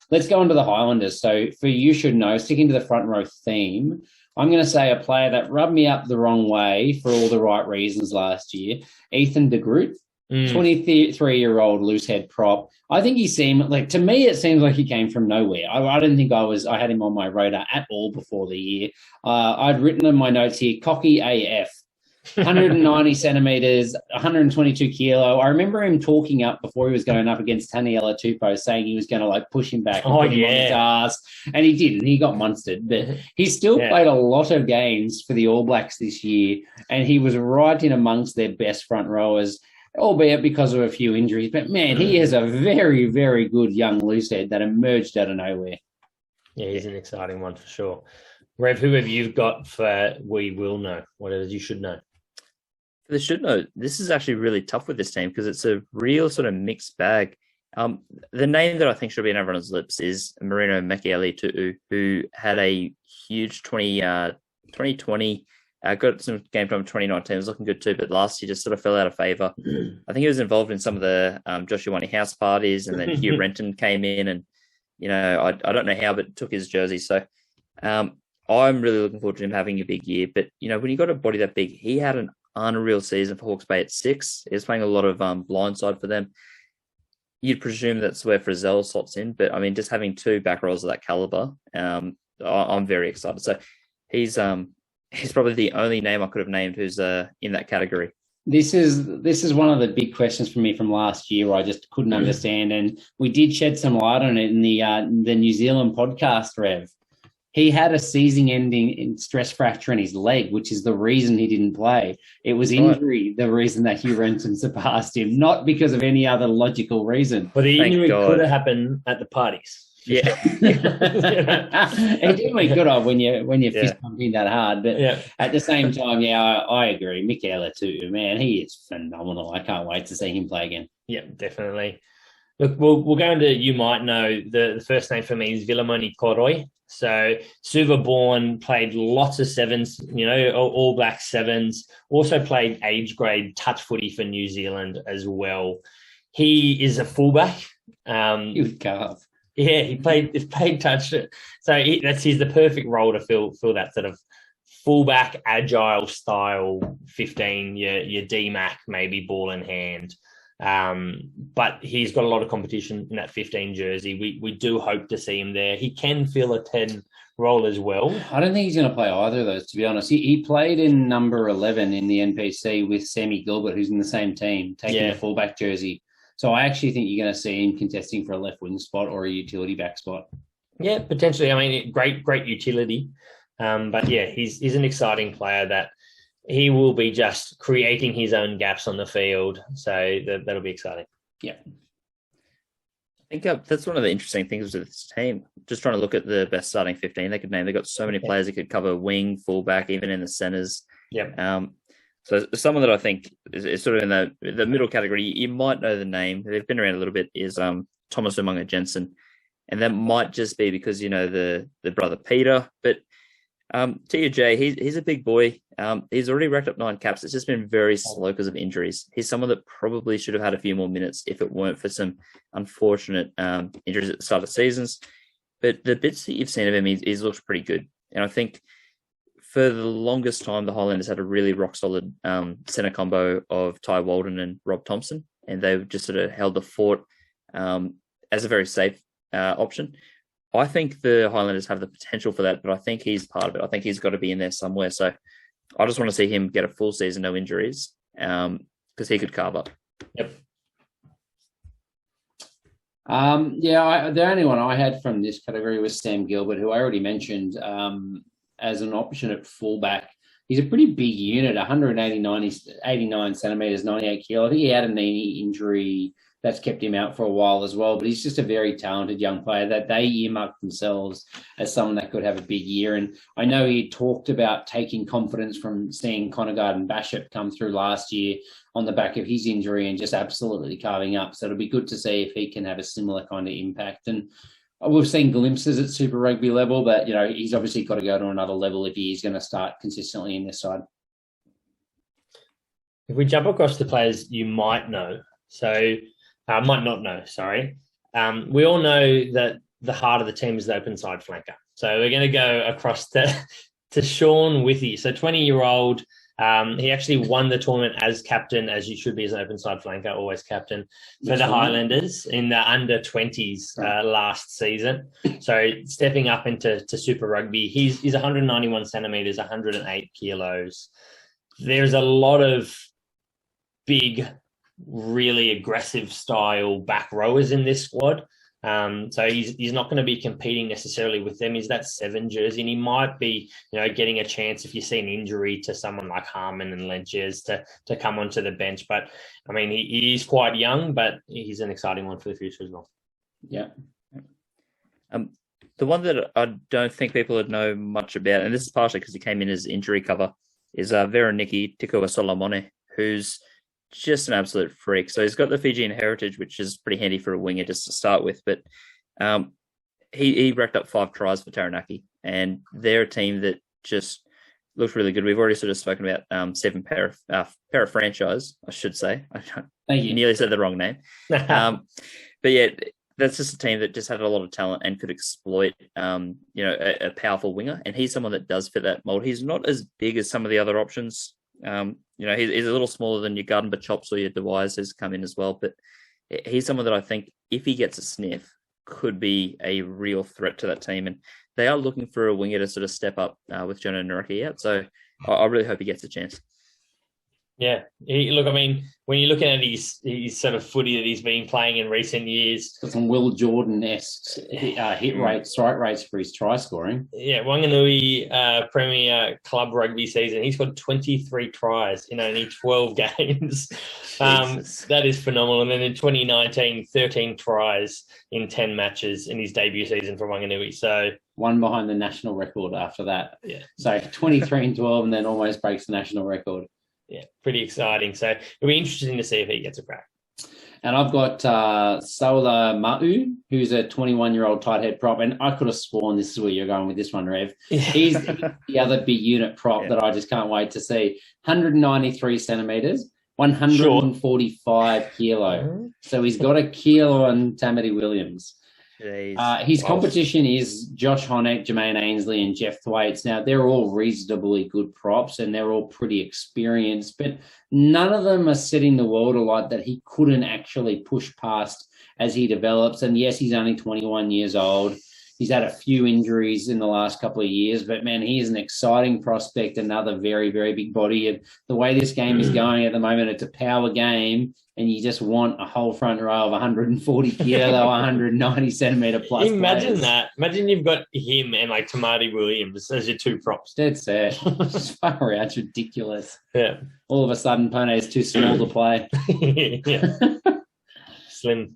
let's go on to the Highlanders. So for You Should Know, sticking to the front row theme, I'm going to say a player that rubbed me up the wrong way for all the right reasons last year, Ethan Degroot. 23-year-old loose head prop. I think he seemed like, to me, it seems like he came from nowhere. I didn't think I had him on my radar at all before the year. I'd written in my notes here, cocky AF, 190 centimeters, 122 kilo. I remember him talking up before he was going up against Taniela Tupou, saying he was going to like push him back and put him on his ass. And he didn't. He got monstered. But he still played a lot of games for the All Blacks this year. And he was right in amongst their best front rowers, albeit because of a few injuries. But, man, he is a very, very good young loosehead that emerged out of nowhere. Yeah, he's an exciting one for sure. Rev, who have you got for We Will Know, whatever You Should Know? They should know. This is actually really tough with this team because it's a real sort of mixed bag. The name that I think should be on everyone's lips is Marino Mikaele-Tu'u, who had a huge 2020. Got some game time in 2019. Was looking good too, but last year just sort of fell out of favour. I think he was involved in some of the Joshua Wani house parties, and then Hugh Renton came in, and I don't know how, but took his jersey. So I'm really looking forward to him having a big year. But when you got a body that big, he had an unreal season for Hawke's Bay at 6. He was playing a lot of blindside for them. You'd presume that's where Frizzell slots in, but I mean, just having 2 back rows of that caliber, I'm very excited. So he's probably the only name I could have named who's in that category. This is one of the big questions for me from last year where I just couldn't understand, and we did shed some light on it in the New Zealand podcast, Rev. He had a season-ending stress fracture in his leg, which is the reason he didn't play. It was injury, the reason that Hugh Renton surpassed him, not because of any other logical reason. But the injury could have happened at the parties. Yeah, it definitely could have when you're fist pumping that hard. But at the same time, I agree. Mikaele-Tu'u, man, he is phenomenal. I can't wait to see him play again. Yeah, definitely. Look, we'll go into You Might Know. The first name for me is Vilamoni Corroy. So Suva born, played lots of sevens, All Black sevens. Also played age grade touch footy for New Zealand as well. He is a fullback. He would carve. Yeah, he played touch. So he's the perfect role to fill that sort of fullback, agile style 15, your D-Mac, maybe ball in hand. But he's got a lot of competition in that 15 jersey. We do hope to see him there. He can fill a 10 role as well. I don't think he's going to play either of those, to be honest. He played in number 11 in the NPC with Sammy Gilbert, who's in the same team, taking the fullback jersey. So I actually think you're going to see him contesting for a left wing spot or a utility back spot. Yeah, potentially. I mean, great utility. But yeah, he's an exciting player that he will be just creating his own gaps on the field. So that'll be exciting. Yeah. I think that's one of the interesting things with this team. Just trying to look at the best starting 15 they could name. They've got so many players that could cover wing, fullback, even in the centres. Yeah. So someone that I think is sort of in the middle category, you might know the name. They've been around a little bit, is Thomas Umunga Jensen. And that might just be because, the brother Peter. But TJ, he's a big boy. He's already racked up 9 caps. It's just been very slow because of injuries. He's someone that probably should have had a few more minutes if it weren't for some unfortunate injuries at the start of seasons. But the bits that you've seen of him, he's looked pretty good. And I think for the longest time, the Highlanders had a really rock-solid centre combo of Ty Walden and Rob Thompson, and they've just sort of held the fort as a very safe option. I think the Highlanders have the potential for that, but I think he's part of it. I think he's got to be in there somewhere. So I just want to see him get a full season, no injuries, because he could carve up. Yep. The only one I had from this category was Sam Gilbert, who I already mentioned as an option at fullback. He's a pretty big unit, 89 centimetres, 98 kilo. I think he had a knee injury that's kept him out for a while as well, but he's just a very talented young player that they earmarked themselves as someone that could have a big year. And I know he talked about taking confidence from seeing Conagard and Bashop come through last year on the back of his injury and just absolutely carving up. So it'll be good to see if he can have a similar kind of impact. And we've seen glimpses at Super Rugby level, but, he's obviously got to go to another level if he is going to start consistently in this side. If we jump across the players you might know, might not know, sorry. We all know that the heart of the team is the open side flanker. So we're going to go across to Sean Withy. So 20-year-old. He actually won the tournament as captain, as you should be as an open side flanker, always captain, for the Highlanders in the under-20s last season. So stepping up into Super Rugby, he's 191 centimetres, 108 kilos. There's a lot of big, really aggressive style back rowers in this squad. So he's not going to be competing necessarily with them. He's that 7 jersey, and he might be, getting a chance if you see an injury to someone like Harmon and Lentjes to come onto the bench. But I mean, he's quite young, but he's an exciting one for the future as well. Yeah. The one that I don't think people would know much about, and this is partially because he came in as injury cover, is Veronicky Tikkuva Solomone, who's just an absolute freak. So he's got the Fijian heritage, which is pretty handy for a winger just to start with. But he racked up 5 tries for Taranaki, and they're a team that just looks really good. We've already sort of spoken about Seven Para franchise, I should say. Thank you. Nearly said the wrong name. But yeah, that's just a team that just had a lot of talent and could exploit, a powerful winger. And he's someone that does fit that mold. He's not as big as some of the other options. He's a little smaller than your Garden Chops or your DeWise has come in as well, but he's someone that I think if he gets a sniff could be a real threat to that team. And they are looking for a winger to sort of step up with Jonah Naraki out. So I really hope he gets a chance. Yeah. When you're looking at his sort of footy that he's been playing in recent years. Got some Will Jordan-esque hit rates, strike rates for his try scoring. Yeah, Wanganui Premier Club Rugby season. He's got 23 tries in only 12 games. That is phenomenal. And then in 2019, 13 tries in 10 matches in his debut season for Wanganui. So one behind the national record after that. Yeah. So 23 and 12 and then almost breaks the national record. Yeah, pretty exciting. So it'll be interesting to see if he gets a crack. And I've got Saula Mau, who's a 21-year-old tight head prop. And I could have sworn this is where you're going with this one, Rev. Yeah. He's the other big unit prop that I just can't wait to see. 193 centimetres, 145 kilo. So he's got a kilo on Tamati Williams. His competition is Josh Honeck, Jermaine Ainsley, and Jeff Thwaites. Now, they're all reasonably good props and they're all pretty experienced, but none of them are setting the world alight that he couldn't actually push past as he develops. And yes, he's only 21 years old. He's had a few injuries in the last couple of years, but man, he is an exciting prospect, another very, very big body. And the way this game is going at the moment, it's a power game, and you just want a whole front row of 140 kilo, 190 centimetre plus. Imagine players. that. Imagine you've got him and like Tamati Williams as your 2 props. Dead set. Far out. It's ridiculous. Yeah. All of a sudden, Pone is too small to play. Yeah. Slim.